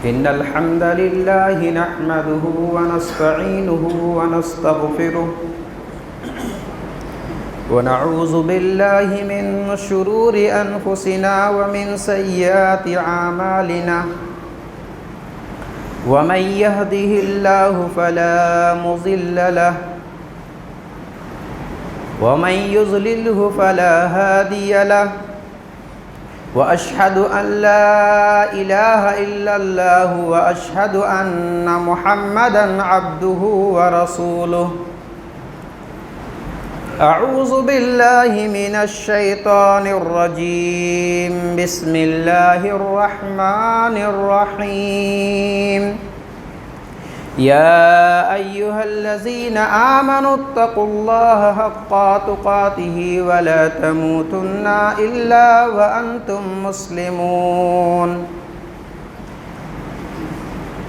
إن الحمد لله نحمده ونستعينه ونستغفره ونعوذ بالله من شرور أنفسنا ومن سيئات أعمالنا ومن يهده الله فلا مضل له ومن يضلله فلا هادي له وأشهد أن لا إله إلا الله وأشهد أن محمدًا عبده ورسوله أعوذ بالله من الشيطان الرجيم بسم الله الرحمن الرحيم يا أيها الذين آمنوا اتقوا الله حق تقاته ولا تموتن إلا وأنتم مسلمون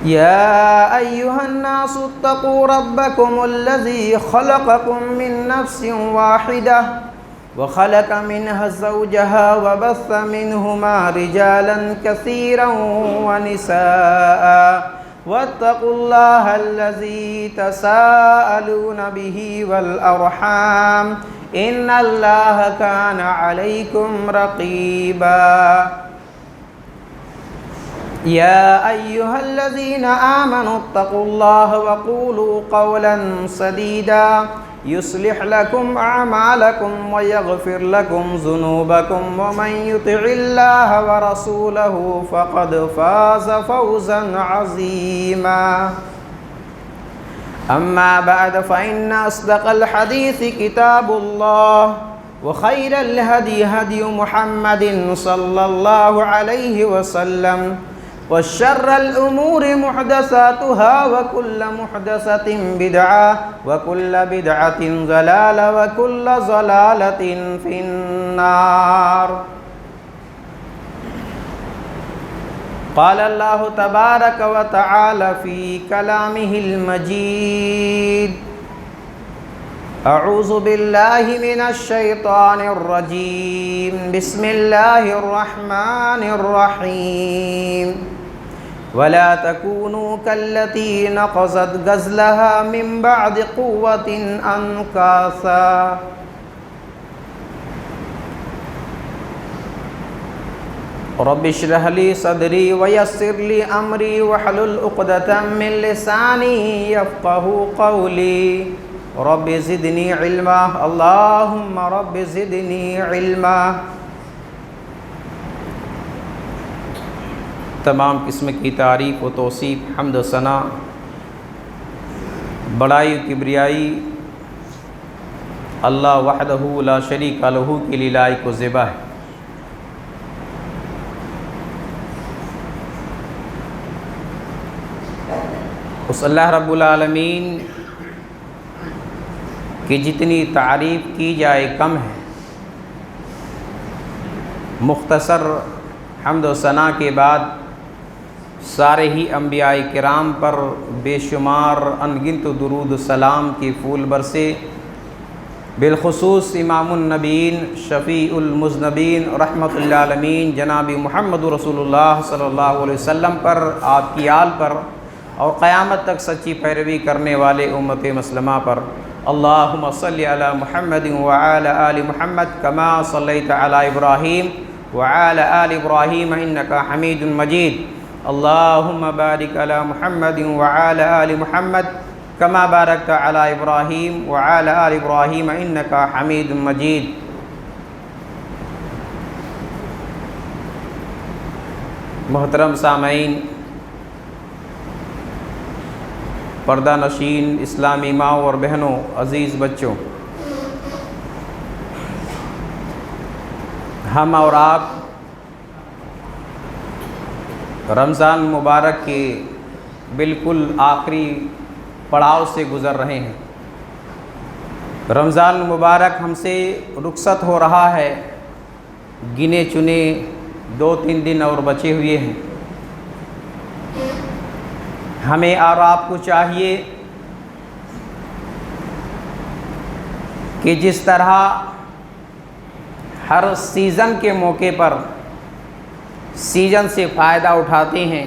يا أيها الناس اتقوا ربكم الذي خلقكم من نفس واحدة وخلق منها زوجها وبث منهما رجالا كثيرا ونساء واتقوا الله الذي تساءلون به والأرحام إن الله كان عليكم رقيبا يا أيها الذين آمنوا اتقوا الله وقولوا قولا سديدا يصلح لكم أعمالكم ويغفر لكم ذنوبكم ومن يطع الله ورسوله فقد فاز فوزا عظيما أما بعد فإن أصدق الحديث كتاب الله وخير الهدي هدي محمد صلى الله عليه وسلم وشر الأمور محدثاتها وكل محدثة بدعة وكل بدعة ضلالة وكل ضلالة في النار قال الله تبارك وتعالى في كلامه المجيد أعوذ بالله من الشيطان الرجيم بسم الله الرحمن الرحيم ولا تكونوا كالتي نقضت غزلها من بعد قوة أنكاثا رب اشرح لي صدري ويسر لي أمري واحلل عقدة من لساني يفقهوا قولي رب زدنی علما اللہم رب زدنی علما۔ تمام قسم کی تعریف و توصیف حمد و ثنا بڑائی و کبریائی اللہ وحدہ لا شریک لہ کے لیے لائق و زیبا ہے۔ اس اللہ رب العالمین کہ جتنی تعریف کی جائے کم ہے۔ مختصر حمد و ثنا کے بعد سارے ہی انبیاء کرام پر بے شمار انگنت درود و سلام کی پھول برسے، بالخصوص امام النبیین شفیع المذنبین رحمۃ للعالمین جناب محمد رسول اللہ صلی اللہ علیہ وسلم پر، آپ کی آل پر اور قیامت تک سچی پیروی کرنے والے امت مسلمہ پر۔ اللہم صلی علی محمد وعلی آل محمد کما صلیت علی ابراہیم وعلی آل ابراہیم انکا حمید مجید۔ اللہم بارک علی محمد وعلی آل محمد کما بارکت علی ابراہیم وعلی آل ابراہیم انکا حمید مجید۔ محترم سامعین، پردہ نشین اسلامی ماؤں اور بہنوں، عزیز بچوں، ہم اور آپ رمضان مبارک کے بالکل آخری پڑاؤ سے گزر رہے ہیں۔ رمضان مبارک ہم سے رخصت ہو رہا ہے، گنے چنے 2-3 دن اور بچے ہوئے ہیں۔ ہمیں اور آپ کو چاہیے کہ جس طرح ہر سیزن کے موقع پر سیزن سے فائدہ اٹھاتے ہیں،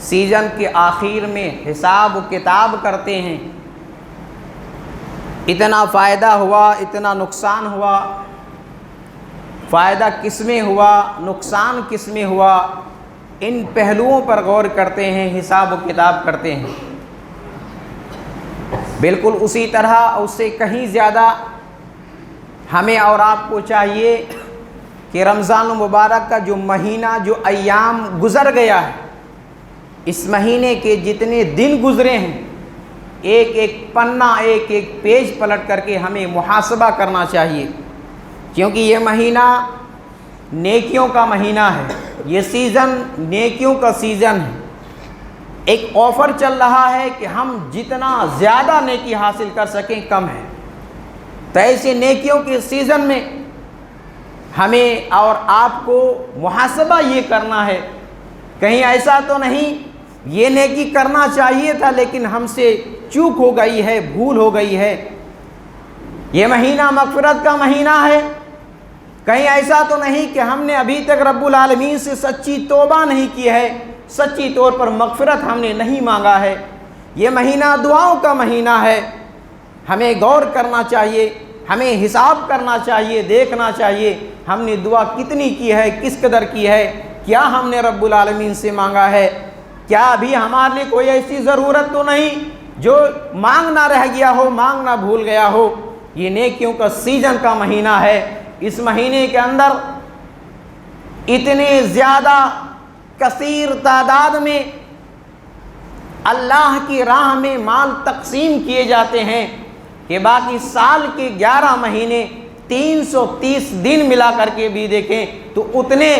سیزن کے آخر میں حساب و کتاب کرتے ہیں، اتنا فائدہ ہوا، اتنا نقصان ہوا، فائدہ کس میں ہوا، نقصان کس میں ہوا، ان پہلوؤں پر غور کرتے ہیں، حساب و کتاب کرتے ہیں۔ بالکل اسی طرح اس سے کہیں زیادہ ہمیں اور آپ کو چاہیے کہ رمضان المبارک کا جو مہینہ، جو ایام گزر گیا ہے، اس مہینے کے جتنے دن گزرے ہیں، ایک ایک پنہ، ایک ایک پیج پلٹ کر کے ہمیں محاسبہ کرنا چاہیے، کیونکہ یہ مہینہ نیکیوں کا مہینہ ہے، یہ سیزن نیکیوں کا سیزن ہے۔ ایک آفر چل رہا ہے کہ ہم جتنا زیادہ نیکی حاصل کر سکیں کم ہے، تو ایسے نیکیوں کے سیزن میں ہمیں اور آپ کو محاسبہ یہ کرنا ہے، کہیں ایسا تو نہیں یہ نیکی کرنا چاہیے تھا لیکن ہم سے چوک ہو گئی ہے، بھول ہو گئی ہے۔ یہ مہینہ مغفرت کا مہینہ ہے، کہیں ایسا تو نہیں کہ ہم نے ابھی تک رب العالمین سے سچی توبہ نہیں کی ہے، سچی طور پر مغفرت ہم نے نہیں مانگا ہے۔ یہ مہینہ دعاؤں کا مہینہ ہے، ہمیں غور کرنا چاہیے، ہمیں حساب کرنا چاہیے، دیکھنا چاہیے ہم نے دعا کتنی کی ہے، کس قدر کی ہے، کیا ہم نے رب العالمین سے مانگا ہے، کیا ابھی ہمارے لیے کوئی ایسی ضرورت تو نہیں جو مانگنا رہ گیا ہو، مانگنا بھول گیا ہو۔ یہ نیکیوں کا سیزن کا مہینہ ہے، اس مہینے کے اندر اتنے زیادہ کثیر تعداد میں اللہ کی راہ میں مال تقسیم کیے جاتے ہیں کہ باقی سال کے 11 مہینے 330 دن ملا کر کے بھی دیکھیں تو اتنے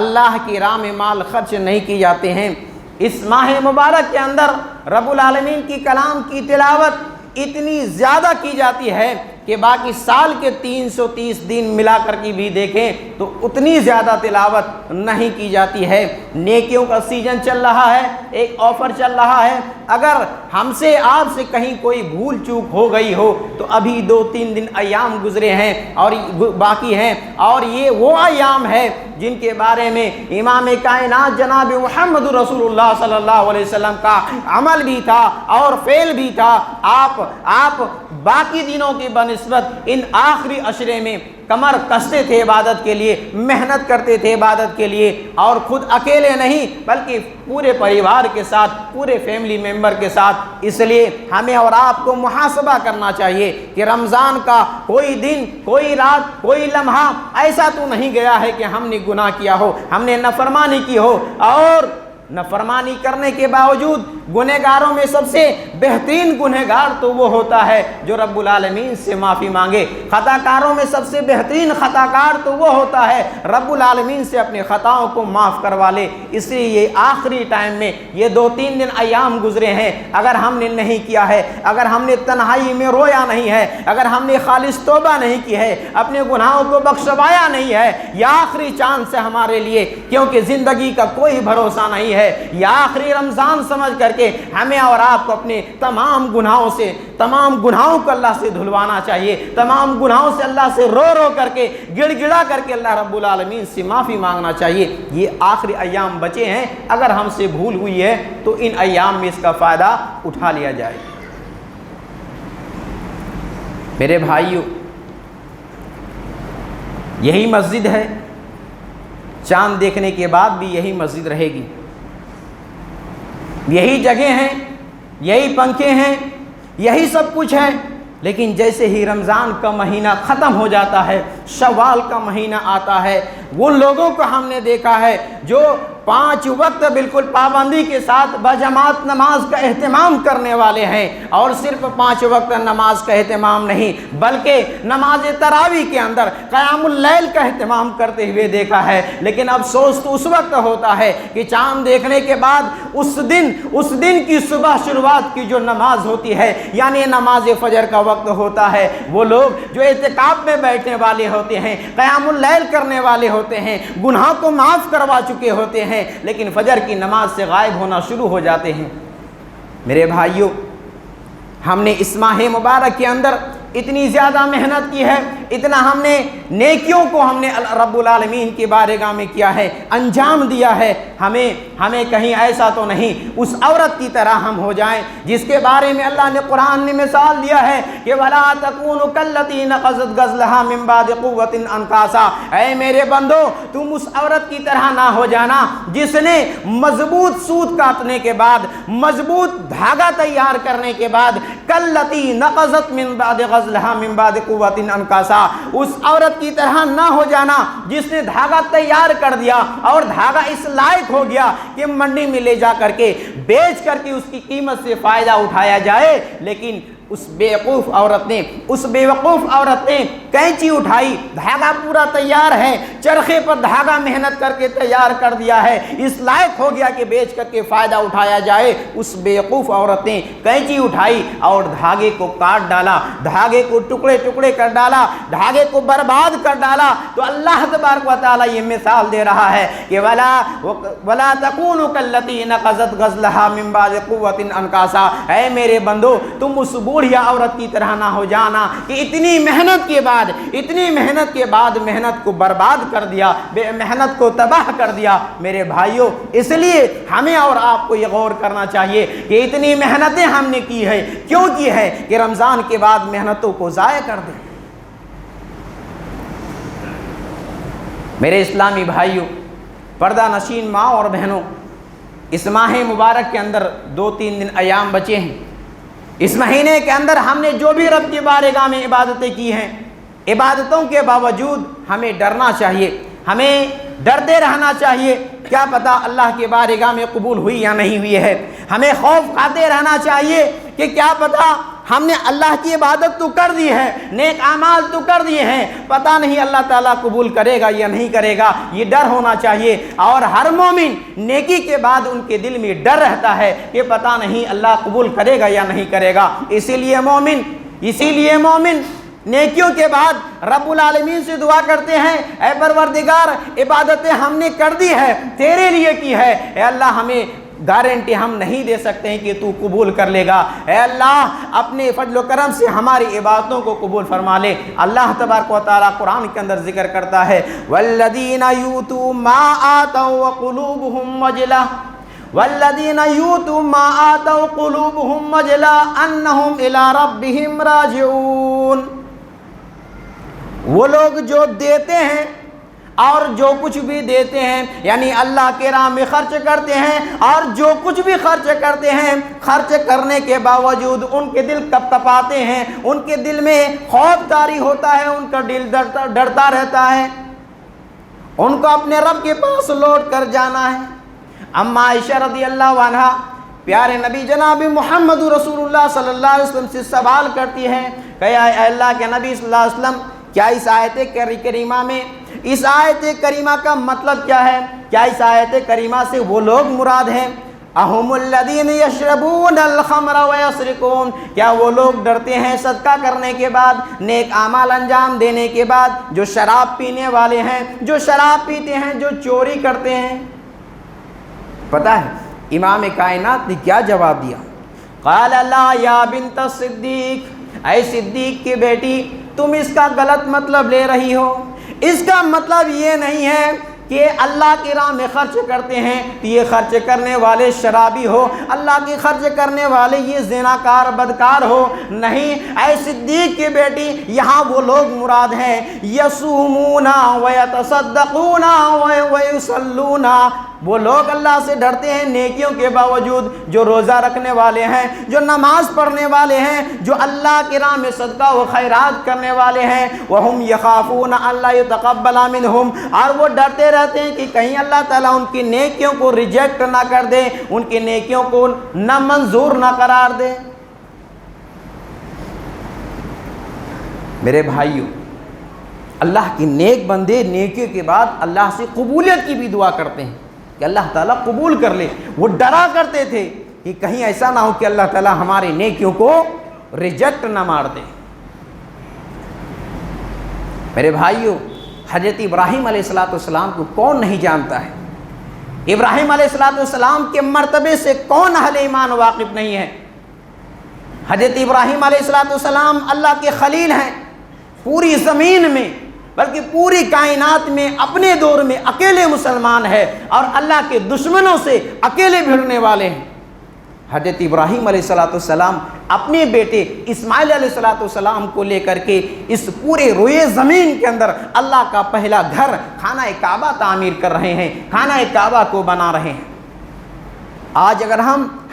اللہ کی راہ میں مال خرچ نہیں کیے جاتے ہیں۔ اس ماہ مبارک کے اندر رب العالمین کی کلام کی تلاوت اتنی زیادہ کی جاتی ہے کہ باقی سال کے 330 دن ملا کر کے بھی دیکھیں تو اتنی زیادہ تلاوت نہیں کی جاتی ہے۔ نیکیوں کا سیزن چل رہا ہے، ایک آفر چل رہا ہے، اگر ہم سے آپ سے کہیں کوئی بھول چوک ہو گئی ہو تو ابھی 2-3 دن ایام گزرے ہیں اور باقی ہیں، اور یہ وہ ایام ہے جن کے بارے میں امام کائنات جناب محمد رسول اللہ صلی اللہ علیہ وسلم کا عمل بھی تھا اور فعل بھی تھا۔ آپ باقی دنوں کی بنسبت ان آخری عشرے میں کمر کستے تھے عبادت کے لیے، محنت کرتے تھے عبادت کے لیے، اور خود اکیلے نہیں بلکہ پورے پریوار کے ساتھ، پورے فیملی ممبر کے ساتھ۔ اس لیے ہمیں اور آپ کو محاسبہ کرنا چاہیے کہ رمضان کا کوئی دن، کوئی رات، کوئی لمحہ ایسا تو نہیں گیا ہے کہ ہم نے گناہ کیا ہو، ہم نے نافرمانی کی ہو، اور نافرمانی کرنے کے باوجود گنہگاروں میں سب سے بہترین گنہگار تو وہ ہوتا ہے جو رب العالمین سے معافی مانگے، خطا کاروں میں سب سے بہترین خطا کار تو وہ ہوتا ہے رب العالمین سے اپنے خطاؤں کو معاف کروا لے۔ اس لیے یہ آخری ٹائم میں یہ 2-3 دن ایام گزرے ہیں، اگر ہم نے نہیں کیا ہے، اگر ہم نے تنہائی میں رویا نہیں ہے، اگر ہم نے خالص توبہ نہیں کی ہے، اپنے گناہوں کو بخشوایا نہیں ہے، یہ آخری چانس ہے ہمارے لیے، کیونکہ زندگی کا کوئی بھروسہ نہیں ہے۔ یہ آخری رمضان سمجھ کر کے ہمیں اور آپ کو اپنے تمام گناہوں کو اللہ سے دھلوانا چاہیے، تمام گناہوں سے اللہ سے رو رو کر کے، گڑ گڑا کر کے اللہ رب العالمین سے معافی مانگنا چاہیے۔ یہ آخری ایام بچے ہیں، اگر ہم سے بھول ہوئی ہے تو ان ایام میں اس کا فائدہ اٹھا لیا جائے۔ میرے بھائیو، یہی مسجد ہے، چاند دیکھنے کے بعد بھی یہی مسجد رہے گی، یہی جگہ ہیں، یہی پنکھے ہیں، یہی سب کچھ ہے، لیکن جیسے ہی رمضان کا مہینہ ختم ہو جاتا ہے، شوال کا مہینہ آتا ہے، ان لوگوں کو ہم نے دیکھا ہے جو 5 وقت بالکل پابندی کے ساتھ بجماعت نماز کا اہتمام کرنے والے ہیں، اور صرف 5 وقت نماز کا اہتمام نہیں بلکہ نماز تراویح کے اندر قیام اللیل کا اہتمام کرتے ہوئے دیکھا ہے۔ لیکن افسوس تو اس وقت ہوتا ہے کہ چاند دیکھنے کے بعد اس دن کی صبح شروعات کی جو نماز ہوتی ہے، یعنی نماز فجر کا وقت ہوتا ہے، وہ لوگ جو اعتکاف میں بیٹھنے والے ہوتے ہیں، قیام اللیل کرنے والے ہوتے ہیں، گناہ کو معاف کروا چکے ہوتے ہیں، لیکن فجر کی نماز سے غائب ہونا شروع ہو جاتے ہیں۔ میرے بھائیوں، ہم نے اس ماہ مبارک کے اندر اتنی زیادہ محنت کی ہے، اتنا ہم نے نیکیوں کو ہم نے رب العالمین کی بارگاہ میں کیا ہے، انجام دیا ہے، ہمیں کہیں ایسا تو نہیں اس عورت کی طرح ہم ہو جائیں جس کے بارے میں اللہ نے قرآن میں مثال دیا ہے کہ وَلَا تَكُونُوا كَالَّتِي نَقَضَتْ غَزْلَهَا مِن بَعْدِ قُوَّةٍ أَنْكَاثًا، اے میرے بندو تم اس عورت کی طرح نہ ہو جانا جس نے مضبوط سوت کاٹنے کے بعد، مضبوط دھاگا تیار کرنے کے بعد، کلتی نقضت من بعد غزلها من بعد قوت انکاسا، اس عورت کی طرح نہ ہو جانا جس نے دھاگا تیار کر دیا اور دھاگا اس لائق ہو گیا کہ منڈی میں لے جا کر کے بیچ کر کے اس کی قیمت سے فائدہ اٹھایا جائے، لیکن اس بیوقوف عورت نے کینچی اٹھائی، دھاگا پورا تیار ہے، چرخے پر دھاگا محنت کر کے تیار کر دیا ہے، اس لائق ہو گیا کہ بیچ کر کے فائدہ اٹھایا جائے، اس بیوقوف عورت نے کینچی اٹھائی اور دھاگے کو کاٹ ڈالا، دھاگے کو ٹکڑے ٹکڑے کر ڈالا، دھاگے کو برباد کر ڈالا۔ تو اللہ تبارک و تعالیٰ یہ مثال دے رہا ہے کہ وَلَا تَكُونُوا كَالَّتِي نَقَضَتْ غَزْلَهَا مِن بَعْدِ قُوَّةٍ أَنْكَاثًا، اے میرے بندو تم اس بوڑھیا عورت کی طرح نہ ہو جانا کہ اتنی محنت کے بعد محنت کو برباد کر دیا، محنت کو تباہ کر دیا۔ میرے بھائیوں، اس لیے ہمیں اور آپ کو یہ غور کرنا چاہیے کہ اتنی محنتیں ہم نے کی ہے، کیوں کی ہے کہ رمضان کے بعد محنتوں کو ضائع کر دیں۔ میرے اسلامی بھائیوں، پردہ نشین ماں اور بہنوں، اس ماہ مبارک کے اندر 2-3 دن ایام بچے ہیں۔ اس مہینے کے اندر ہم نے جو بھی رب کی بارگاہ میں عبادتیں کی ہیں، عبادتوں کے باوجود ہمیں ڈرنا چاہیے، ہمیں ڈرتے رہنا چاہیے، کیا پتہ اللہ کی بارگاہ میں قبول ہوئی یا نہیں ہوئی ہے۔ ہمیں خوف کھاتے رہنا چاہیے کہ کیا پتہ ہم نے اللہ کی عبادت تو کر دی ہے، نیک اعمال تو کر دیے ہیں، پتہ نہیں اللہ تعالیٰ قبول کرے گا یا نہیں کرے گا، یہ ڈر ہونا چاہیے۔ اور ہر مومن نیکی کے بعد ان کے دل میں ڈر رہتا ہے کہ پتہ نہیں اللہ قبول کرے گا یا نہیں کرے گا۔ اسی لیے مومن نیکیوں کے بعد رب العالمین سے دعا کرتے ہیں، اے پروردگار عبادتیں ہم نے کر دی ہے، تیرے لیے کی ہے، اے اللہ ہمیں گارنٹی ہم نہیں دے سکتے ہیں کہ تو قبول کر لے گا، اے اللہ اپنے فضل و کرم سے ہماری عبادتوں کو قبول فرما لے۔ اللہ تبارک و تعالیٰ قرآن کے اندر ذکر کرتا ہے والذین یؤتوا ما آتوا وقلوبهم وجلہ، والذین یؤتوا ما آتوا قلوبهم وجلہ انہم الی ربہم راجعون، وہ لوگ جو دیتے ہیں اور جو کچھ بھی دیتے ہیں، یعنی اللہ کے راہ میں خرچ کرتے ہیں، اور جو کچھ بھی خرچ کرتے ہیں، خرچ کرنے کے باوجود ان کے دل کپکپاتے ہیں، ان کے دل میں خوف طاری ہوتا ہے، ان کا دل ڈرتا رہتا ہے، ان کو اپنے رب کے پاس لوٹ کر جانا ہے۔ اما عائشہ رضی اللہ عنہا پیارے نبی جناب محمد رسول اللہ صلی اللہ علیہ وسلم سے سوال کرتی ہے کہ اے اللہ کے نبی صلی اللہ علیہ وسلم، کیا اس آیت کریمہ میں، اس آیت کریمہ کا مطلب کیا ہے؟ کیا اس آیت کریمہ سے وہ لوگ مراد ہیں؟ اہم الذین یشربون الخمر ویسرقون، کیا وہ لوگ ڈرتے ہیں صدقہ کرنے کے بعد، نیک اعمال انجام دینے کے بعد، جو شراب پینے والے ہیں، جو شراب پیتے ہیں، جو چوری کرتے ہیں؟ پتہ ہے امام کائنات نے کیا جواب دیا؟ قال لا یا بنت الصدیق، اے صدیق کی بیٹی تم اس کا غلط مطلب لے رہی ہو۔ اس کا مطلب یہ نہیں ہے کہ اللہ کی راہ میں خرچ کرتے ہیں تو یہ خرچ کرنے والے شرابی ہو، اللہ کی خرچ کرنے والے یہ زناکار بدکار ہو، نہیں۔ اے صدیق کی بیٹی یہاں وہ لوگ مراد ہیں یصومون ویتصدقون ویصلون، وہ لوگ اللہ سے ڈرتے ہیں نیکیوں کے باوجود، جو روزہ رکھنے والے ہیں، جو نماز پڑھنے والے ہیں، جو اللہ کی راہ میں صدقہ و خیرات کرنے والے ہیں۔ وَهُمْ يَخَافُونَ أَلَّا يُتَقَبَّلَ مِنْهُمْ، اور وہ ڈرتے رہتے ہیں کہ کہیں اللہ تعالیٰ ان کی نیکیوں کو ریجیکٹ نہ کر دے، ان کی نیکیوں کو نہ منظور نہ قرار دے۔ میرے بھائیوں، اللہ کے نیک بندے نیکیوں کے بعد اللہ سے قبولیت کی بھی دعا کرتے ہیں کہ اللہ تعالیٰ قبول کر لے۔ وہ ڈرا کرتے تھے کہ کہیں ایسا نہ ہو کہ اللہ تعالیٰ ہماری نیکیوں کو ریجیکٹ نہ مار دے۔ میرے بھائیوں، حضرت ابراہیم علیہ السلام کو کون نہیں جانتا ہے؟ ابراہیم علیہ السلام کے مرتبے سے کون اہل ایمان واقف نہیں ہے؟ حضرت ابراہیم علیہ السلام اللہ کے خلیل ہیں، پوری زمین میں بلکہ پوری کائنات میں اپنے دور میں اکیلے مسلمان ہے اور اللہ کے دشمنوں سے اکیلے بھیڑنے والے ہیں۔ حضرت ابراہیم علیہ السلام اپنے بیٹے اسماعیل علیہ السلام کو لے کر کے اس پورے روئے زمین کے اندر اللہ کا پہلا گھر خانہ کعبہ تعمیر کر رہے ہیں، خانہ کعبہ کو بنا رہے ہیں۔ آج اگر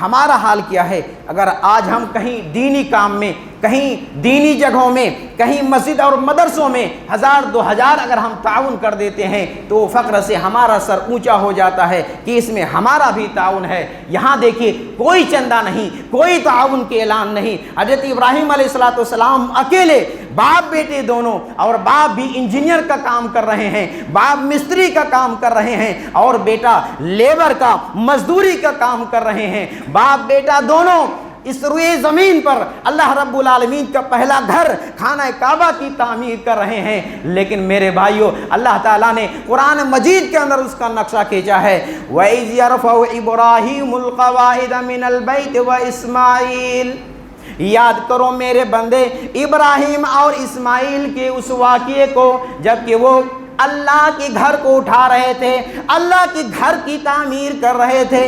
ہمارا حال کیا ہے، اگر آج ہم کہیں دینی کام میں، کہیں دینی جگہوں میں، کہیں مسجد اور مدرسوں میں 1000-2000 اگر ہم تعاون کر دیتے ہیں تو فخر سے ہمارا سر اونچا ہو جاتا ہے کہ اس میں ہمارا بھی تعاون ہے۔ یہاں دیکھیے کوئی چندہ نہیں، کوئی تعاون کے اعلان نہیں۔ حضرت ابراہیم علیہ السلام اکیلے، باپ بیٹے دونوں، اور باپ بھی انجینئر کا کام کر رہے ہیں، باپ مستری کا کام کر رہے ہیں اور بیٹا لیبر کا، مزدوری کا کام کر رہے ہیں۔ باپ بیٹا دونوں اس روئے زمین پر اللہ رب العالمین کا پہلا گھر خانہ کعبہ کی تعمیر کر رہے ہیں، لیکن میرے بھائیو اللہ تعالیٰ نے قرآن مجید کے اندر اس کا نقشہ کھینچا ہے۔ وَإِذْ يَرْفَعُ إِبْرَاهِيمُ الْقَوَاعِدَ مِنَ الْبَيْتِ وَإِسْمَاعِيلُ، یاد کرو میرے بندے ابراہیم اور اسماعیل کے اس واقعے کو جبکہ وہ اللہ کے گھر کو اٹھا رہے تھے، اللہ کے گھر کی تعمیر کر رہے تھے۔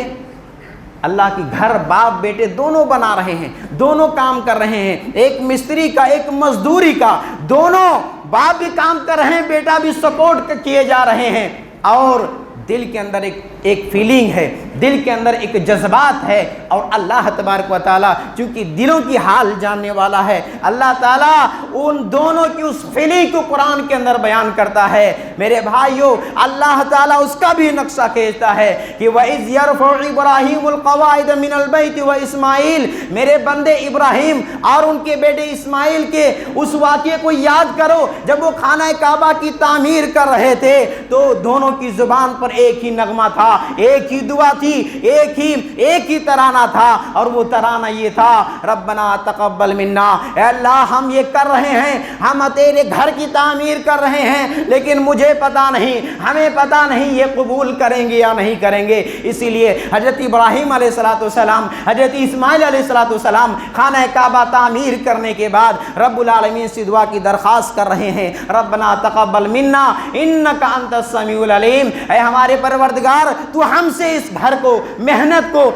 اللہ کی گھر باپ بیٹے دونوں بنا رہے ہیں، دونوں کام کر رہے ہیں، ایک مستری کا ایک مزدوری کا، دونوں باپ بھی کام کر رہے ہیں، بیٹا بھی سپورٹ کیے جا رہے ہیں، اور دل کے اندر ایک فیلنگ ہے، دل کے اندر ایک جذبات ہے، اور اللہ تبارک و تعالیٰ چونکہ دلوں کی حال جاننے والا ہے، اللہ تعالیٰ ان دونوں کی اس فیلنگ کو قرآن کے اندر بیان کرتا ہے۔ میرے بھائیو اللہ تعالیٰ اس کا بھی نقشہ کھینچتا ہے کہ وَإِذْ يَرْفَعُ إِبْرَاهِيمُ الْقَوَاعِدَ مِنَ الْبَيْتِ وَإِسْمَاعِيلُ، میرے بندے ابراہیم اور ان کے بیٹے اسماعیل کے اس واقعے کو یاد کرو جب وہ خانہ کعبہ کی تعمیر کر رہے تھے تو دونوں کی زبان پر ایک ہی نغمہ تھا، ایک ہی دعا تھی، ایک ہی ترانہ تھا، اور وہ ترانہ یہ تھا ربنا تقبل منا، اے اللہ ہم یہ کر رہے ہیں، ہم تیرے گھر کی تعمیر کر رہے ہیں، لیکن مجھے پتا نہیں، ہمیں پتا نہیں یہ قبول کریں گے یا نہیں کریں گے۔ اسی لیے حضرت ابراہیم علیہ السلام، حضرت اسماعیل علیہ السلام خانہ کعبہ تعمیر کرنے کے بعد رب العالمین سے دعا کی درخواست کر رہے ہیں ربنا تقبل منا انک انت السمیع العلیم، اے ہمارے پروردگار تو ہم سے اس گھر کو، محنت کو،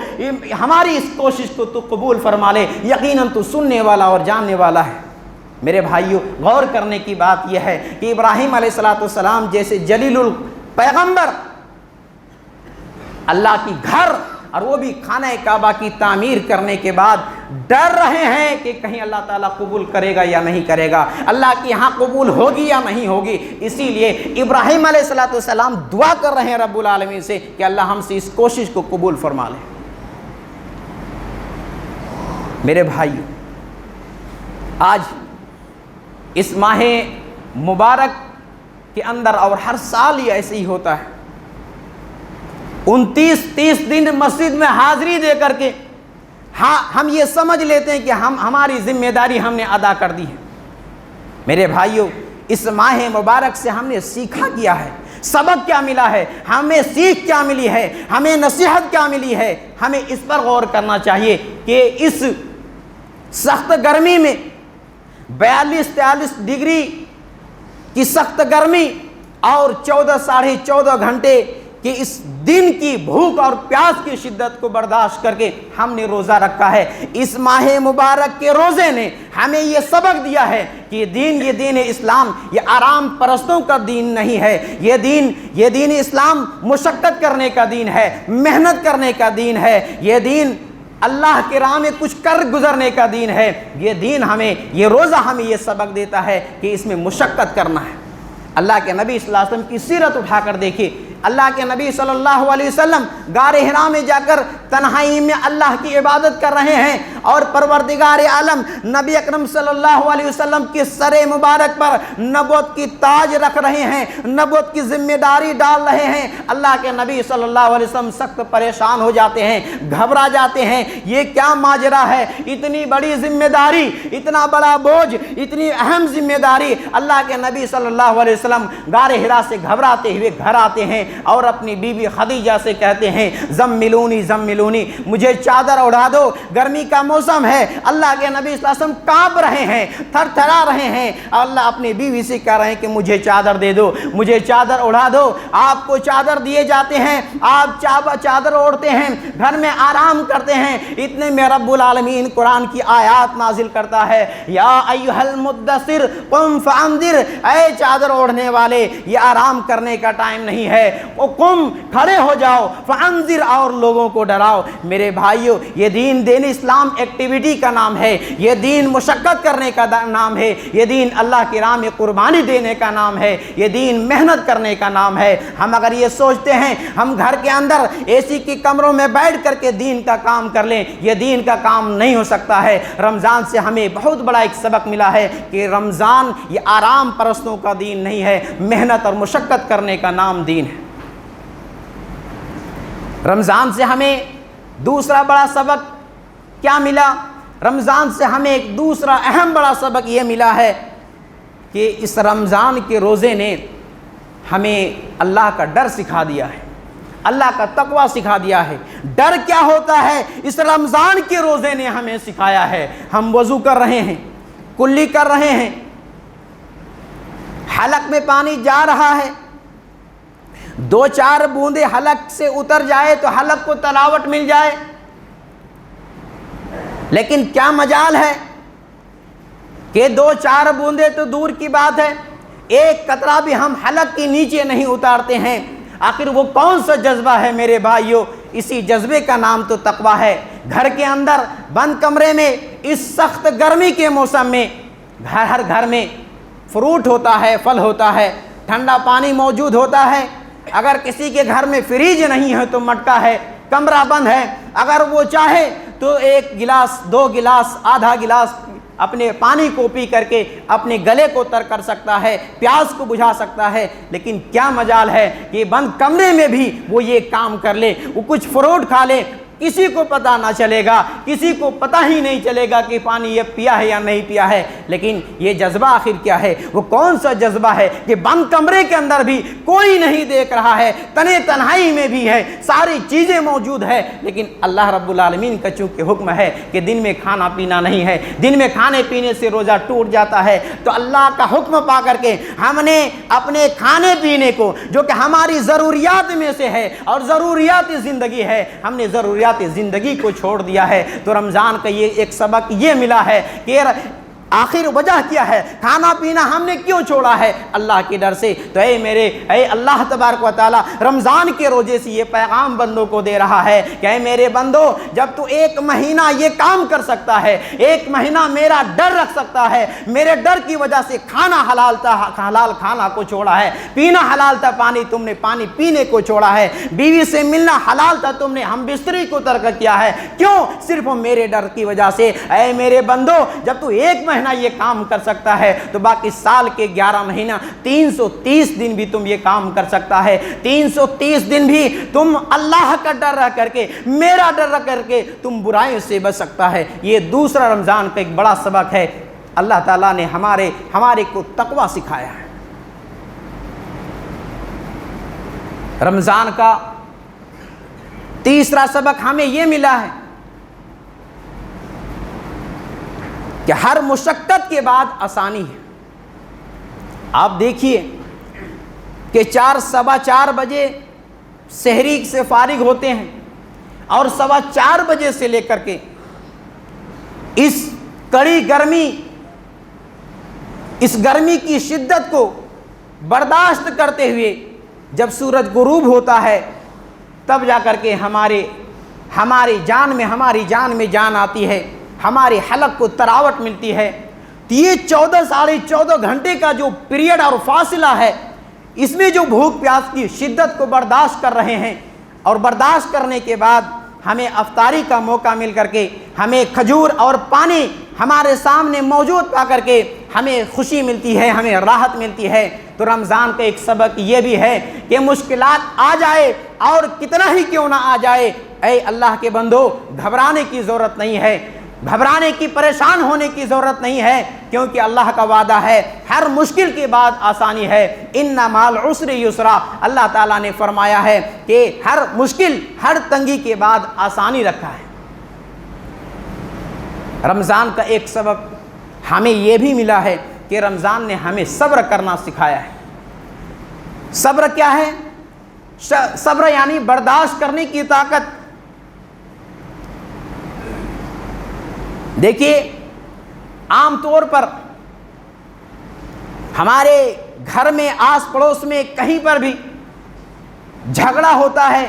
ہماری اس کوشش کو تو قبول فرما لے، یقیناً تو سننے والا اور جاننے والا ہے۔ میرے بھائیو غور کرنے کی بات یہ ہے کہ ابراہیم علیہ السلام جیسے جلیل الپیغمبر اللہ کی گھر، اور وہ بھی خانہ کعبہ کی تعمیر کرنے کے بعد ڈر رہے ہیں کہ کہیں اللہ تعالیٰ قبول کرے گا یا نہیں کرے گا، اللہ کے یہاں قبول ہوگی یا نہیں ہوگی۔ اسی لیے ابراہیم علیہ السلام دعا کر رہے ہیں رب العالمین سے کہ اللہ ہم سے اس کوشش کو قبول فرما لے۔ میرے بھائیو آج اس ماہ مبارک کے اندر، اور ہر سال یہ ایسے ہی ہوتا ہے، 29-30 دن مسجد میں حاضری دے کر کے ہم یہ سمجھ لیتے ہیں کہ ہماری ذمہ داری ہم نے ادا کر دی ہے۔ میرے بھائیو اس ماہ مبارک سے ہم نے سیکھا کیا ہے، سبق کیا ملا ہے، ہمیں سیکھ کیا ملی ہے، ہمیں نصیحت کیا ملی ہے، ہمیں اس پر غور کرنا چاہیے کہ اس سخت گرمی میں 42-43 ڈگری کی سخت گرمی اور 14-14.5 گھنٹے کہ اس دن کی بھوک اور پیاس کی شدت کو برداشت کر کے ہم نے روزہ رکھا ہے۔ اس ماہ مبارک کے روزے نے ہمیں یہ سبق دیا ہے کہ یہ دین اسلام یہ آرام پرستوں کا دین نہیں ہے، یہ دین اسلام مشقت کرنے کا دین ہے، محنت کرنے کا دین ہے، یہ دین اللہ کے راہ میں کچھ کر گزرنے کا دین ہے۔ یہ روزہ ہمیں یہ سبق دیتا ہے کہ اس میں مشقت کرنا ہے۔ اللہ کے نبی صلی اللہ علیہ وسلم کی سیرت اٹھا کر دیکھیں، اللہ کے نبی صلی اللہ علیہ وسلم غار حرا میں جا کر تنہائی میں اللہ کی عبادت کر رہے ہیں، اور پروردگار عالم نبی اکرم صلی اللہ علیہ وسلم کی سر مبارک پر نبوت کی تاج رکھ رہے ہیں، نبوت کی ذمہ داری ڈال رہے ہیں۔ اللہ کے نبی صلی اللہ علیہ وسلم سخت پریشان ہو جاتے ہیں، گھبرا جاتے ہیں، یہ کیا ماجرا ہے، اتنی بڑی ذمہ داری، اتنا بڑا بوجھ، اتنی اہم ذمہ داری۔ اللہ کے نبی صلی اللہ علیہ وسلم غار حرا سے گھبراتے ہوئے گھر آتے ہیں، اور اپنی بیوی خدیجہ سے کہتے ہیں زملونی زملونی، مجھے چادر اڑا دو، گرمی کا موسم ہے، اللہ کے نبی صلی اللہ علیہ وسلم کانپ رہے ہیں، تھر تھرا رہے ہیں، اللہ اپنی بیوی سے کہہ رہے ہیں کہ مجھے چادر دے دو، مجھے چادر اڑا دو۔ آپ کو چادر دیے جاتے ہیں، آپ چادر اوڑھتے ہیں، گھر میں آرام کرتے ہیں، اتنے میں رب العالمین قرآن کی آیات نازل کرتا ہے، یا ایھا المدثر قم فانذر، اے چادر اوڑھنے والے یہ آرام کرنے کا ٹائم نہیں ہے، وہ قم کھڑے ہو جاؤ، فانذر اور لوگوں کو ڈراؤ۔ میرے بھائیو، یہ دین اسلام ایکٹیویٹی کا نام ہے، یہ دین مشقت کرنے کا نام ہے، یہ دین اللہ کی راہ میں قربانی دینے کا نام ہے، یہ دین محنت کرنے کا نام ہے۔ ہم اگر یہ سوچتے ہیں ہم گھر کے اندر اے سی کی کمروں میں بیٹھ کر کے دین کا کام کر لیں، یہ دین کا کام نہیں ہو سکتا ہے۔ رمضان سے ہمیں بہت بڑا ایک سبق ملا ہے کہ رمضان یہ آرام پرستوں کا دین نہیں ہے، محنت اور مشقت کرنے کا نام دین ہے۔ رمضان سے ہمیں دوسرا بڑا سبق کیا ملا؟ رمضان سے ہمیں ایک دوسرا اہم بڑا سبق یہ ملا ہے کہ اس رمضان کے روزے نے ہمیں اللہ کا ڈر سکھا دیا ہے، اللہ کا تقوی سکھا دیا ہے۔ ڈر کیا ہوتا ہے اس رمضان کے روزے نے ہمیں سکھایا ہے۔ ہم وضو کر رہے ہیں، کلی کر رہے ہیں، حلق میں پانی جا رہا ہے، دو چار بوندے حلق سے اتر جائے تو حلق کو تلاوت مل جائے، لیکن کیا مجال ہے کہ دو چار بوندے تو دور کی بات ہے، ایک قطرہ بھی ہم حلق کے نیچے نہیں اتارتے ہیں۔ آخر وہ کون سا جذبہ ہے میرے بھائیوں؟ اسی جذبے کا نام تو تقوی ہے۔ گھر کے اندر بند کمرے میں اس سخت گرمی کے موسم میں ہر گھر میں فروٹ ہوتا ہے، پھل ہوتا ہے، ٹھنڈا پانی موجود ہوتا ہے۔ اگر کسی کے گھر میں فریج نہیں ہے تو مٹکا ہے، کمرہ بند ہے، اگر وہ چاہے تو ایک گلاس، دو گلاس، آدھا گلاس اپنے پانی کو پی کر کے اپنے گلے کو تر کر سکتا ہے، پیاس کو بجھا سکتا ہے۔ لیکن کیا مجال ہے کہ بند کمرے میں بھی وہ یہ کام کر لے، وہ کچھ فروٹ کھا لے، کسی کو پتہ نہ چلے گا، کسی کو پتہ ہی نہیں چلے گا کہ پانی یہ پیا ہے یا نہیں پیا ہے۔ لیکن یہ جذبہ آخر کیا ہے؟ وہ کون سا جذبہ ہے کہ بند کمرے کے اندر بھی کوئی نہیں دیکھ رہا ہے، تنے تنہائی میں بھی ہے، ساری چیزیں موجود ہے، لیکن اللہ رب العالمین کا چونکہ حکم ہے کہ دن میں کھانا پینا نہیں ہے، دن میں کھانے پینے سے روزہ ٹوٹ جاتا ہے، تو اللہ کا حکم پا کر کے ہم نے اپنے کھانے پینے کو جو کہ ہماری ضروریات میں سے ہے اور ضروریات زندگی ہے، ہم نے ضروریات زندگی کو چھوڑ دیا ہے۔ تو رمضان کا یہ ایک سبق یہ ملا ہے کہ آخر وجہ کیا ہے، کھانا پینا ہم نے کیوں چھوڑا ہے؟ اللہ کے ڈر سے۔ تو اے اللہ تبارک و تعالی رمضان کے روزے سے یہ پیغام بندوں کو دے رہا ہے کہ اے میرے بندو، جب تو ایک مہینہ یہ کام کر سکتا ہے، ایک مہینہ میرا ڈر رکھ سکتا ہے، میرے ڈر کی وجہ سے کھانا حلال تھا، حلال کھانا کو چھوڑا ہے، پینا حلال تھا، تم نے پانی پینے کو چھوڑا ہے، بیوی سے ملنا حلال تھا، تم نے ہم بستری کو ترک کیا ہے، کیوں؟ صرف میرے ڈر کی وجہ سے۔ اے میرے بندو، جب تو ایک مہینہ یہ کام کر سکتا ہے تو باقی سال کے 11 مہینہ 330 دن بھی تم یہ کام کر سکتا ہے۔ 330 دن بھی تم اللہ کا ڈر رکھ کر کے، میرا ڈر رکھ کر کے تم برائیوں سے بچ سکتا ہے۔ یہ دوسرا رمضان کا ایک بڑا سبق ہے۔ اللہ تعالیٰ نے ہمارے کو تقوی سکھایا ہے۔ رمضان کا تیسرا سبق ہمیں یہ ملا ہے کہ ہر مشقت کے بعد آسانی ہے۔ آپ دیکھیے کہ 4:15 بجے سحری سے فارغ ہوتے ہیں اور 4:15 بجے سے لے کر کے اس کڑی گرمی، اس گرمی کی شدت کو برداشت کرتے ہوئے جب سورج غروب ہوتا ہے تب جا کر کے ہماری جان میں جان آتی ہے، ہمارے حلق کو تراوٹ ملتی ہے۔ تو یہ 14 گھنٹے کا جو پیریڈ اور فاصلہ ہے، اس میں جو بھوک پیاس کی شدت کو برداشت کر رہے ہیں، اور برداشت کرنے کے بعد ہمیں افطاری کا موقع مل کر کے، ہمیں کھجور اور پانی ہمارے سامنے موجود پا کر کے ہمیں خوشی ملتی ہے، ہمیں راحت ملتی ہے۔ تو رمضان کا ایک سبق یہ بھی ہے کہ مشکلات آ جائے اور کتنا ہی کیوں نہ آ جائے، اے اللہ کے بندو گھبرانے کی ضرورت نہیں ہے۔ گھبرانے کی، پریشان ہونے کی ضرورت نہیں ہے، کیونکہ اللہ کا وعدہ ہے ہر مشکل کے بعد آسانی ہے، ان مع العسر یسرا۔ اللہ تعالیٰ نے فرمایا ہے کہ ہر مشکل، ہر تنگی کے بعد آسانی رکھا ہے۔ رمضان کا ایک سبق ہمیں یہ بھی ملا ہے کہ رمضان نے ہمیں صبر کرنا سکھایا ہے۔ صبر کیا ہے؟ صبر یعنی برداشت کرنے کی طاقت۔ دیکھیے، عام طور پر ہمارے گھر میں، آس پڑوس میں، کہیں پر بھی جھگڑا ہوتا ہے،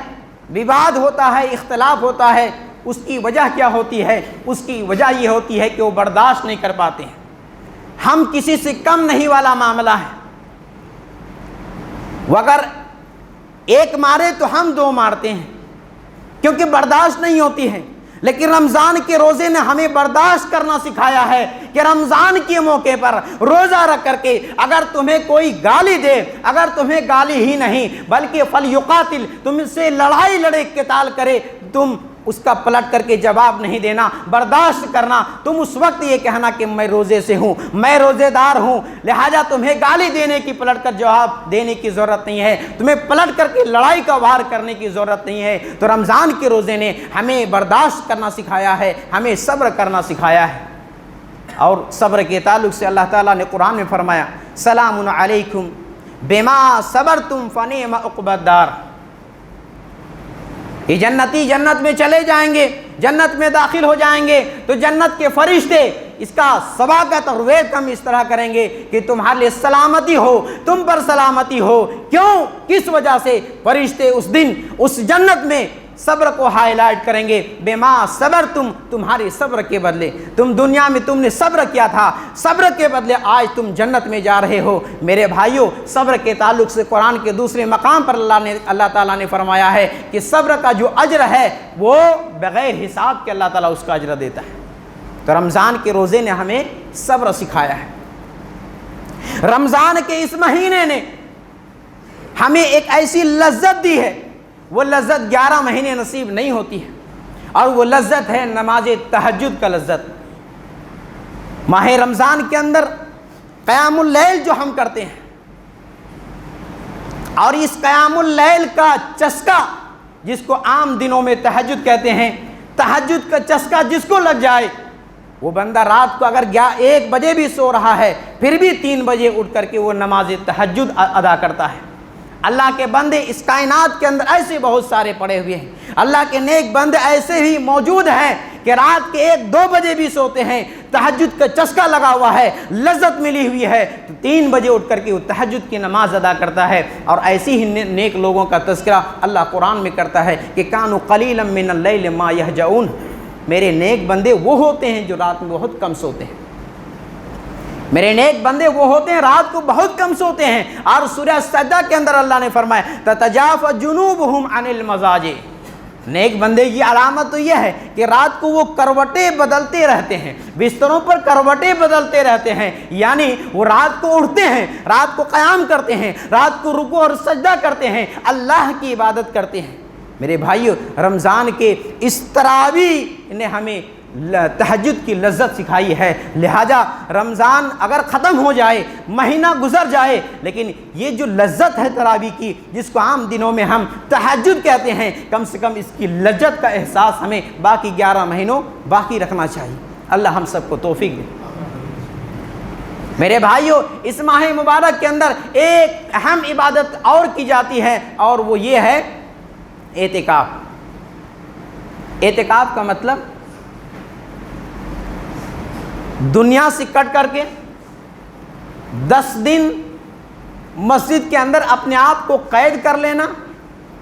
وواد ہوتا ہے، اختلاف ہوتا ہے، اس کی وجہ کیا ہوتی ہے؟ اس کی وجہ یہ ہوتی ہے کہ وہ برداشت نہیں کر پاتے ہیں۔ ہم کسی سے کم نہیں والا معاملہ ہے، وہ اگر ایک مارے تو ہم دو مارتے ہیں، کیونکہ برداشت نہیں ہوتی ہے۔ لیکن رمضان کے روزے نے ہمیں برداشت کرنا سکھایا ہے کہ رمضان کے موقع پر روزہ رکھ کر کے اگر تمہیں کوئی گالی دے، اگر تمہیں گالی ہی نہیں بلکہ فلیقاتل، تم سے لڑائی لڑے، قتال کرے، تم اس کا پلٹ کر کے جواب نہیں دینا، برداشت کرنا۔ تم اس وقت یہ کہنا کہ میں روزے سے ہوں، میں روزے دار ہوں، لہذا تمہیں گالی دینے کی، پلٹ کر جواب دینے کی ضرورت نہیں ہے، تمہیں پلٹ کر کے لڑائی کا وار کرنے کی ضرورت نہیں ہے۔ تو رمضان کے روزے نے ہمیں برداشت کرنا سکھایا ہے، ہمیں صبر کرنا سکھایا ہے۔ اور صبر کے تعلق سے اللہ تعالیٰ نے قرآن میں فرمایا، سلام علیکم بما صبرتم فنعم عقبی الدار۔ یہ جنتی جنت میں چلے جائیں گے، جنت میں داخل ہو جائیں گے تو جنت کے فرشتے اس کا سواگت اور ویلکم اس طرح کریں گے کہ تمہارے لیے سلامتی ہو، تم پر سلامتی ہو۔ کیوں؟ کس وجہ سے؟ فرشتے اس دن اس جنت میں صبر کو ہائی لائٹ کریں گے، بما صبر تمہارے صبر کے بدلے، تم دنیا میں تم نے صبر کیا تھا، صبر کے بدلے آج تم جنت میں جا رہے ہو۔ میرے بھائیوں، صبر کے تعلق سے قرآن کے دوسرے مقام پر اللہ تعالیٰ نے فرمایا ہے کہ صبر کا جو اجر ہے وہ بغیر حساب کے اللہ تعالیٰ اس کا اجر دیتا ہے۔ تو رمضان کے روزے نے ہمیں صبر سکھایا ہے۔ رمضان کے اس مہینے نے ہمیں ایک ایسی لذت دی ہے، وہ لذت 11 مہینے نصیب نہیں ہوتی ہے، اور وہ لذت ہے نماز تہجد کا لذت۔ ماہ رمضان کے اندر قیام اللیل جو ہم کرتے ہیں، اور اس قیام اللیل کا چسکا جس کو عام دنوں میں تہجد کہتے ہیں، تہجد کا چسکا جس کو لگ جائے، وہ بندہ رات کو اگر 1 بجے بھی سو رہا ہے پھر بھی 3 بجے اٹھ کر کے وہ نماز تہجد ادا کرتا ہے۔ اللہ کے بندے اس کائنات کے اندر ایسے بہت سارے پڑے ہوئے ہیں، اللہ کے نیک بندے ایسے بھی موجود ہیں کہ رات کے 1-2 بجے بھی سوتے ہیں، تہجد کا چسکا لگا ہوا ہے، لذت ملی ہوئی ہے، تو 3 بجے اٹھ کر کے وہ تہجد کی نماز ادا کرتا ہے۔ اور ایسی ہی نیک لوگوں کا تذکرہ اللہ قرآن میں کرتا ہے کہ کانوا قلیلا من اللیل ما یہجعون، میرے نیک بندے وہ ہوتے ہیں جو رات میں بہت کم سوتے ہیں، میرے نیک بندے وہ ہوتے ہیں رات کو بہت کم سوتے ہیں۔ اور سورہ سجدہ کے اندر اللہ نے فرمایا تتجافى جنوبهم عن المضاجع، نیک بندے کی علامت تو یہ ہے کہ رات کو وہ کروٹیں بدلتے رہتے ہیں، بستروں پر کروٹیں بدلتے رہتے ہیں، یعنی وہ رات کو اٹھتے ہیں، رات کو قیام کرتے ہیں، رات کو رکوع اور سجدہ کرتے ہیں، اللہ کی عبادت کرتے ہیں۔ میرے بھائیو، رمضان کے اس تراویح نے ہمیں تہجد کی لذت سکھائی ہے۔ لہذا رمضان اگر ختم ہو جائے، مہینہ گزر جائے، لیکن یہ جو لذت ہے تراویح کی، جس کو عام دنوں میں ہم تہجد کہتے ہیں، کم سے کم اس کی لذت کا احساس ہمیں باقی 11 مہینوں باقی رکھنا چاہیے۔ اللہ ہم سب کو توفیق دے۔ میرے بھائیوں، اس ماہ مبارک کے اندر ایک اہم عبادت اور کی جاتی ہے، اور وہ یہ ہے اعتکاف۔ اعتکاف کا مطلب دنیا سے کٹ کر کے 10 دن مسجد کے اندر اپنے آپ کو قید کر لینا،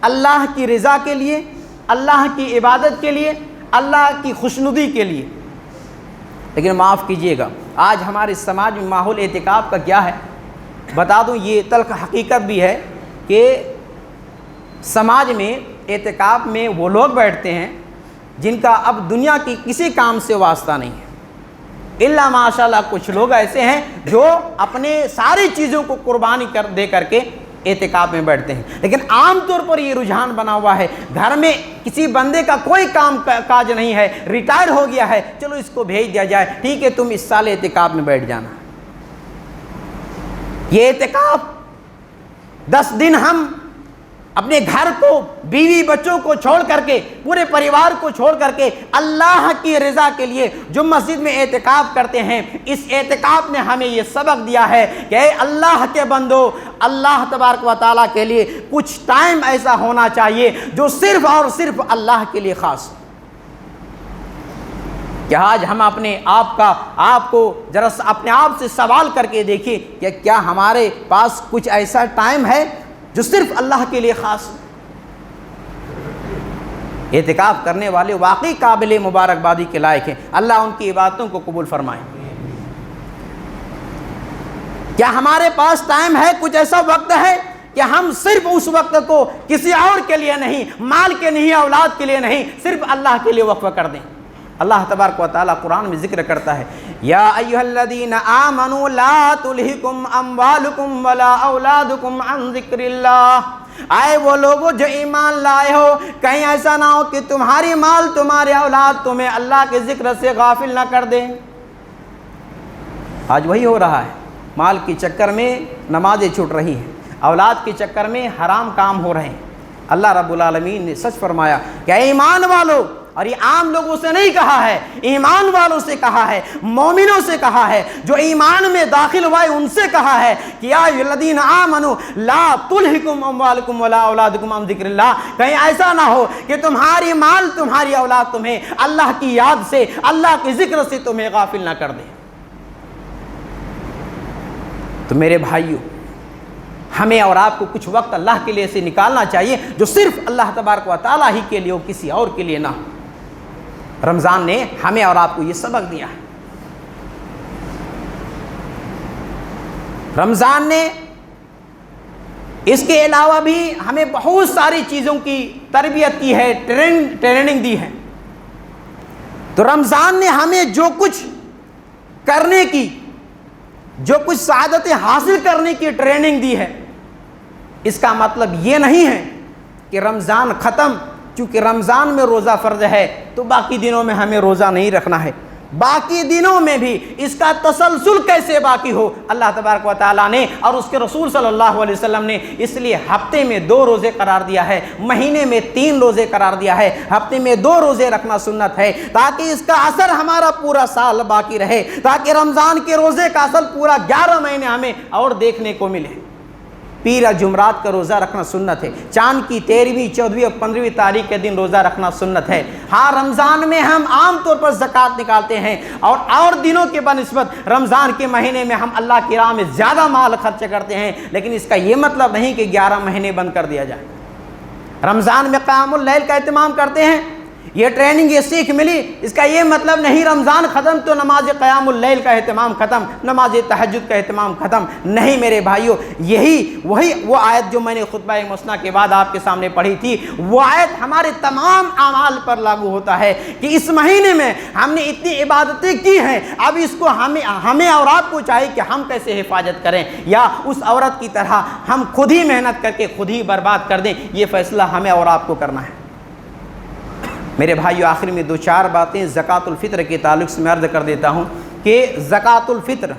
اللہ کی رضا کے لیے، اللہ کی عبادت کے لیے، اللہ کی خوشنودی کے لیے۔ لیکن معاف کیجئے گا، آج ہمارے سماج میں ماحول اعتکاف کا کیا ہے؟ بتا دوں، یہ تلخ حقیقت بھی ہے کہ سماج میں اعتکاف میں وہ لوگ بیٹھتے ہیں جن کا اب دنیا کی کسی کام سے واسطہ نہیں ہے، الا ماشاء اللہ کچھ لوگ ایسے ہیں جو اپنے ساری چیزوں کو قربانی دے کر کے اعتکاف میں بیٹھتے ہیں، لیکن عام طور پر یہ رجحان بنا ہوا ہے، گھر میں کسی بندے کا کوئی کام کاج نہیں ہے، ریٹائر ہو گیا ہے، چلو اس کو بھیج دیا جائے، ٹھیک ہے تم اس سال اعتکاف میں بیٹھ جانا۔ یہ اعتکاف 10 دن ہم اپنے گھر کو، بیوی بچوں کو چھوڑ کر کے، پورے پریوار کو چھوڑ کر کے اللہ کی رضا کے لیے جو مسجد میں اعتکاف کرتے ہیں، اس اعتکاف نے ہمیں یہ سبق دیا ہے کہ اے اللہ کے بندو، اللہ تبارک و تعالیٰ کے لیے کچھ ٹائم ایسا ہونا چاہیے جو صرف اور صرف اللہ کے لیے خاص۔ کہ آج ہم اپنے آپ کو ذرا اپنے آپ سے سوال کر کے دیکھیں کہ کیا ہمارے پاس کچھ ایسا ٹائم ہے جو صرف اللہ کے لیے خاص۔ اعتکاف کرنے والے واقعی قابل مبارکبادی کے لائق ہیں، اللہ ان کی عبادتوں کو قبول فرمائے۔ کیا ہمارے پاس ٹائم ہے، کچھ ایسا وقت ہے کہ ہم صرف اس وقت کو کسی اور کے لیے نہیں، مال کے نہیں، اولاد کے لیے نہیں، صرف اللہ کے لیے وقف کر دیں؟ اللہ تبارک و تعالیٰ قرآن میں ذکر کرتا ہے، یا ایھا الذین آمنوا لا تلہکم اموالکم ولا اولادکم عن ذکر اللہ، آئے وہ لوگوں جو ایمان لائے ہو، کہیں ایسا نہ ہو کہ تمہاری مال، تمہارے اولاد تمہیں اللہ کے ذکر سے غافل نہ کر دیں۔ آج وہی ہو رہا ہے، مال کے چکر میں نمازیں چھوٹ رہی ہیں، اولاد کے چکر میں حرام کام ہو رہے ہیں۔ اللہ رب العالمین نے سچ فرمایا کہ ایمان والو، اور یہ عام لوگوں سے نہیں کہا ہے، ایمان والوں سے کہا ہے، مومنوں سے کہا ہے، جو ایمان میں داخل ہوئے ان سے کہا ہے کہ یا ایھا الذین آمنوا لا تلہکم اموالکم ولا اولادکم عن ذکر اللہ، کہیں ایسا نہ ہو کہ تمہاری مال، تمہاری اولاد تمہیں اللہ کی یاد سے، اللہ کے ذکر سے تمہیں غافل نہ کر دیں۔ تو میرے بھائیوں، ہمیں اور آپ کو کچھ وقت اللہ کے لیے سے نکالنا چاہیے جو صرف اللہ تبارک و تعالیٰ ہی کے لیے ہو، کسی اور کے لیے نہ ہو۔ رمضان نے ہمیں اور آپ کو یہ سبق دیا ہے۔ رمضان نے اس کے علاوہ بھی ہمیں بہت ساری چیزوں کی تربیت کی ہے، ٹریننگ دی ہے۔ تو رمضان نے ہمیں جو کچھ کرنے کی، جو کچھ سعادتیں حاصل کرنے کی ٹریننگ دی ہے، اس کا مطلب یہ نہیں ہے کہ رمضان ختم، چونکہ رمضان میں روزہ فرض ہے تو باقی دنوں میں ہمیں روزہ نہیں رکھنا ہے۔ باقی دنوں میں بھی اس کا تسلسل کیسے باقی ہو، اللہ تبارک و تعالیٰ نے اور اس کے رسول صلی اللہ علیہ وسلم نے اس لیے ہفتے میں 2 روزے قرار دیا ہے، مہینے میں 3 روزے قرار دیا ہے، ہفتے میں 2 روزے رکھنا سنت ہے، تاکہ اس کا اثر ہمارا پورا سال باقی رہے، تاکہ رمضان کے روزے کا اثر پورا 11 مہینے ہمیں اور دیکھنے کو ملے۔ پیر جمعرات کا روزہ رکھنا سنت ہے، چاند کی 13ویں، 14ویں اور 15ویں تاریخ کے دن روزہ رکھنا سنت ہے۔ ہاں، رمضان میں ہم عام طور پر زکوٰۃ نکالتے ہیں، اور دنوں کے بنسبت رمضان کے مہینے میں ہم اللہ کی راہ میں زیادہ مال خرچ کرتے ہیں، لیکن اس کا یہ مطلب نہیں کہ 11 مہینے بند کر دیا جائے۔ رمضان میں قیام اللیل کا اہتمام کرتے ہیں، یہ ٹریننگ، یہ سیکھ ملی، اس کا یہ مطلب نہیں رمضان ختم تو نماز قیام اللیل کا اہتمام ختم، نماز تہجد کا اہتمام ختم۔ نہیں میرے بھائیوں، وہی وہ آیت جو میں نے خطبہ مثنیٰ کے بعد آپ کے سامنے پڑھی تھی، وہ آیت ہمارے تمام اعمال پر لاگو ہوتا ہے کہ اس مہینے میں ہم نے اتنی عبادتیں کی ہیں، اب اس کو ہمیں اور آپ کو چاہیے کہ ہم کیسے حفاظت کریں، یا اس عورت کی طرح ہم خود ہی محنت کر کے خود ہی برباد کر دیں۔ یہ فیصلہ ہمیں اور آپ کو کرنا ہے۔ میرے بھائیو، آخر میں 2-4 باتیں زکوٰۃ الفطر کے تعلق سے میں عرض کر دیتا ہوں کہ زکوٰۃ الفطر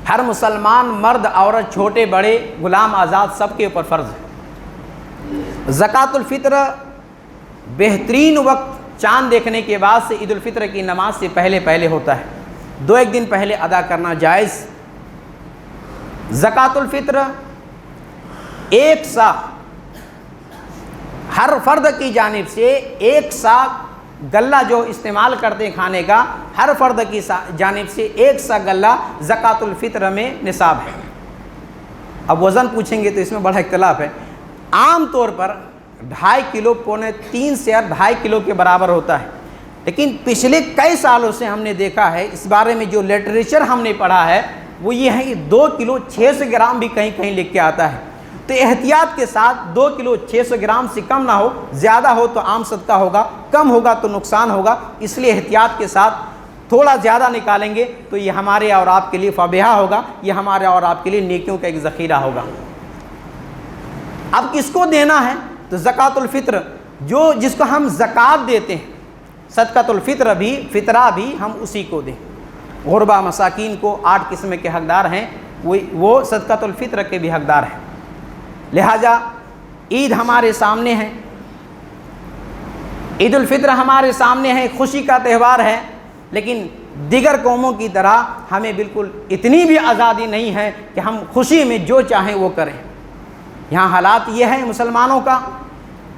ہر مسلمان، مرد، عورت، چھوٹے بڑے، غلام آزاد، سب کے اوپر فرض ہے۔ زکوٰۃ الفطر بہترین وقت چاند دیکھنے کے بعد سے عید الفطر کی نماز سے پہلے ہوتا ہے، 2-1 دن پہلے ادا کرنا جائز۔ زکوٰۃ الفطر ایک سا ہر فرد کی جانب سے 1 سا غلہ جو استعمال کرتے ہیں کھانے کا، ہر فرد کی جانب سے 1 سا غلہ زکوٰۃ الفطر میں نصاب ہے۔ اب وزن پوچھیں گے تو اس میں بڑا اختلاف ہے، عام طور پر 2.5 کلو، 3 سے 2.5 کلو کے برابر ہوتا ہے، لیکن پچھلے کئی سالوں سے ہم نے دیکھا ہے، اس بارے میں جو لٹریچر ہم نے پڑھا ہے وہ یہ ہے کہ 2 کلو 600 گرام بھی کہیں لکھ کے آتا ہے۔ تو احتیاط کے ساتھ 2 کلو 600 گرام سے کم نہ ہو، زیادہ ہو تو عام صدقہ ہوگا، کم ہوگا تو نقصان ہوگا، اس لیے احتیاط کے ساتھ تھوڑا زیادہ نکالیں گے تو یہ ہمارے اور آپ کے لیے فبیہا ہوگا، یہ ہمارے اور آپ کے لیے نیکیوں کا ایک ذخیرہ ہوگا۔ اب کس کو دینا ہے؟ تو زکوٰۃ الفطر، جس کو ہم زکوٰۃ دیتے ہیں، صدقۃ الفطر بھی، فطرہ بھی ہم اسی کو دیں۔ غربا مساکین کو 8 قسم کے حقدار ہیں، وہ صدقۃ الفطر کے بھی حقدار ہیں۔ لہٰذا عید ہمارے سامنے ہے، عید الفطر ہمارے سامنے ہے، خوشی کا تہوار ہے، لیکن دیگر قوموں کی طرح ہمیں بالکل اتنی بھی آزادی نہیں ہے کہ ہم خوشی میں جو چاہیں وہ کریں۔ یہاں حالات یہ ہے مسلمانوں کا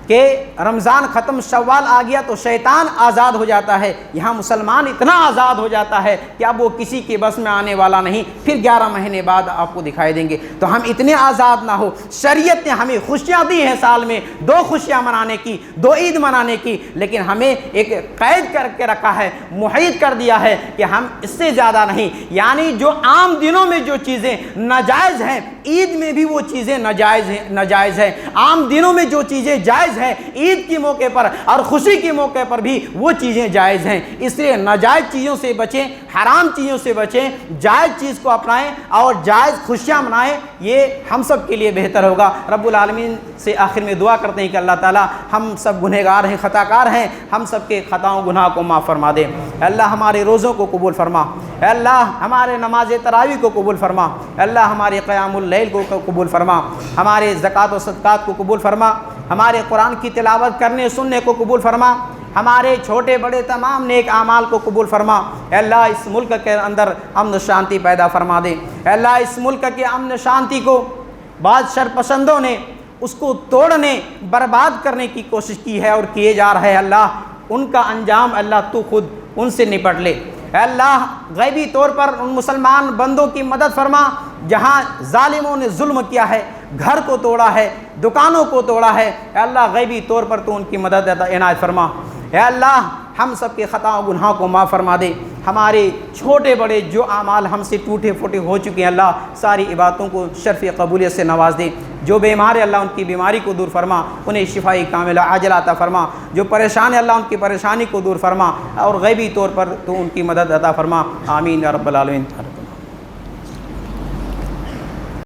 کہ رمضان ختم، شوال آ گیا تو شیطان آزاد ہو جاتا ہے، یہاں مسلمان اتنا آزاد ہو جاتا ہے کہ اب وہ کسی کے بس میں آنے والا نہیں، پھر 11 مہینے بعد آپ کو دکھائی دیں گے۔ تو ہم اتنے آزاد نہ ہو۔ شریعت نے ہمیں خوشیاں دی ہیں، سال میں 2 خوشیاں منانے کی، 2 عید منانے کی، لیکن ہمیں ایک قید کر کے رکھا ہے، محیط کر دیا ہے کہ ہم اس سے زیادہ نہیں، یعنی جو عام دنوں میں جو چیزیں ناجائز ہیں، عید میں بھی وہ چیزیں ناجائز ہیں۔ عام دنوں میں جو چیزیں جائز ہیں، عید کے موقع پر اور خوشی کے موقع پر بھی وہ چیزیں جائز ہیں۔ اس لیے ناجائز چیزوں سے بچیں، حرام چیزوں سے بچیں، جائز چیز کو اپنائیں اور جائز خوشیاں منائیں، یہ ہم سب کے لیے بہتر ہوگا۔ رب العالمین سے آخر میں دعا کرتے ہیں کہ اللہ تعالیٰ، ہم سب گنہگار ہیں، خطا کار ہیں، ہم سب کے خطاؤں گناہ کو معاف فرما دے۔ اے اللہ ہمارے روزوں کو قبول فرما، اے اللہ ہمارے نماز تراویح کو قبول فرما، اے اللہ ہمارے قیام اللیل کو قبول فرما، ہمارے زکوٰۃ و صدقات کو قبول فرما، ہمارے قرآن کی تلاوت کرنے سننے کو قبول فرما، ہمارے چھوٹے بڑے تمام نیک اعمال کو قبول فرما۔ اے اللہ اس ملک کے اندر امن و شانتی پیدا فرما دے۔ اے اللہ اس ملک کے امن و شانتی کو بعض شر پسندوں نے اس کو توڑنے، برباد کرنے کی کوشش کی ہے اور کیے جا رہے ہیں۔ اللہ ان کا انجام اللہ تو خود ان سے نپٹ لے۔ اے اللہ غیبی طور پر ان مسلمان بندوں کی مدد فرما جہاں ظالموں نے ظلم کیا ہے، گھر کو توڑا ہے، دکانوں کو توڑا ہے، اے اللہ غیبی طور پر تو ان کی مدد عنایت فرما۔ اے اللہ ہم سب کے خطا و گناہوں کو معاف فرما دے۔ ہمارے چھوٹے بڑے جو اعمال ہم سے ٹوٹے پھوٹے ہو چکے ہیں، اللہ ساری عبادتوں کو شرف قبولیت سے نواز دے۔ جو بیمار ہے اللہ ان کی بیماری کو دور فرما، انہیں شفائی کاملہ عاجلہ عطا فرما۔ جو پریشان ہے اللہ ان کی پریشانی کو دور فرما اور غیبی طور پر تو ان کی مدد عطا فرما۔ آمین یا رب العالمین۔